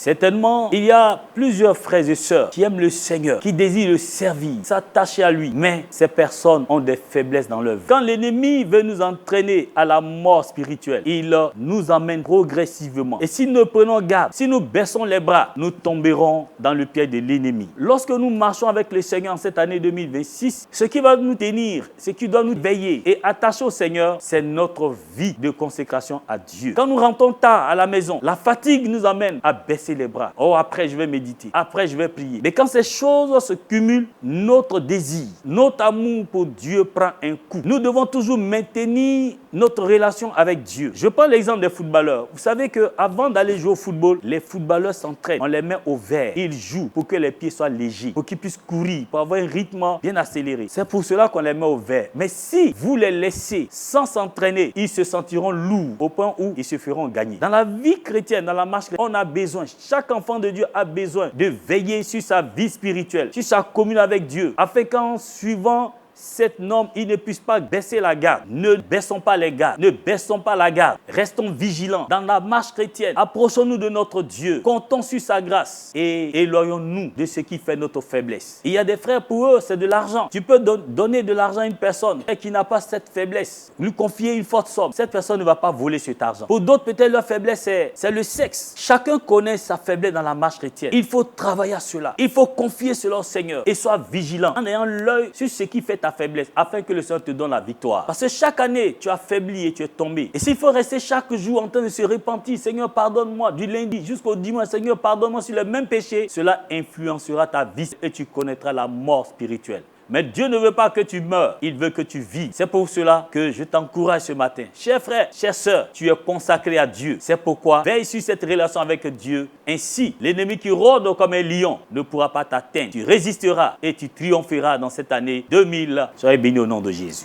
Certainement, il y a plusieurs frères et sœurs qui aiment le Seigneur, qui désirent le servir, s'attacher à lui. Mais ces personnes ont des faiblesses dans leur vie. Quand l'ennemi veut nous entraîner à la mort spirituelle, il nous amène progressivement. Et si nous prenons garde, si nous baissons les bras, nous tomberons dans le piège de l'ennemi. Lorsque nous marchons avec le Seigneur en cette année 2026, ce qui va nous tenir, ce qui doit nous veiller et attacher au Seigneur, c'est notre vie de consécration à Dieu. Quand nous rentrons tard à la maison, la fatigue nous amène à baisser les bras. Oh, après je vais méditer, après je vais prier. Mais quand ces choses se cumulent, notre désir, notre amour pour Dieu prend un coup. Nous devons toujours maintenir notre relation avec Dieu. Je prends l'exemple des footballeurs. Vous savez qu'avant d'aller jouer au football, les footballeurs s'entraînent. On les met au vert. Ils jouent pour que les pieds soient légers, pour qu'ils puissent courir, pour avoir un rythme bien accéléré. C'est pour cela qu'on les met au vert. Mais si vous les laissez sans s'entraîner, ils se sentiront lourds au point où ils se feront gagner. Dans la vie chrétienne, dans la marche chrétienne, on a besoin, chaque enfant de Dieu a besoin de veiller sur sa vie spirituelle, sur sa communion avec Dieu, afin qu'en suivant cette norme, il ne puisse pas baisser la garde. Ne baissons pas les gardes. Ne baissons pas la garde. Restons vigilants. Dans la marche chrétienne, approchons-nous de notre Dieu. Comptons sur sa grâce et éloignons-nous de ce qui fait notre faiblesse. Il y a des frères, pour eux, c'est de l'argent. Tu peux donner de l'argent à une personne qui n'a pas cette faiblesse. Lui confier une forte somme. Cette personne ne va pas voler cet argent. Pour d'autres, peut-être leur faiblesse, c'est le sexe. Chacun connaît sa faiblesse dans la marche chrétienne. Il faut travailler à cela. Il faut confier cela au Seigneur et sois vigilant en ayant l'œil sur ce qui fait ta faiblesse, afin que le Seigneur te donne la victoire. Parce que chaque année, tu as faibli et tu es tombé. Et s'il faut rester chaque jour en train de se repentir, Seigneur, pardonne-moi, du lundi jusqu'au dimanche, Seigneur, pardonne-moi sur le même péché, cela influencera ta vie et tu connaîtras la mort spirituelle. Mais Dieu ne veut pas que tu meurs, il veut que tu vis. C'est pour cela que je t'encourage ce matin. Chers frères, chères sœurs, tu es consacré à Dieu. C'est pourquoi veille sur cette relation avec Dieu. Ainsi, l'ennemi qui rôde comme un lion ne pourra pas t'atteindre. Tu résisteras et tu triompheras dans cette année 2000. Soyez bénis au nom de Jésus.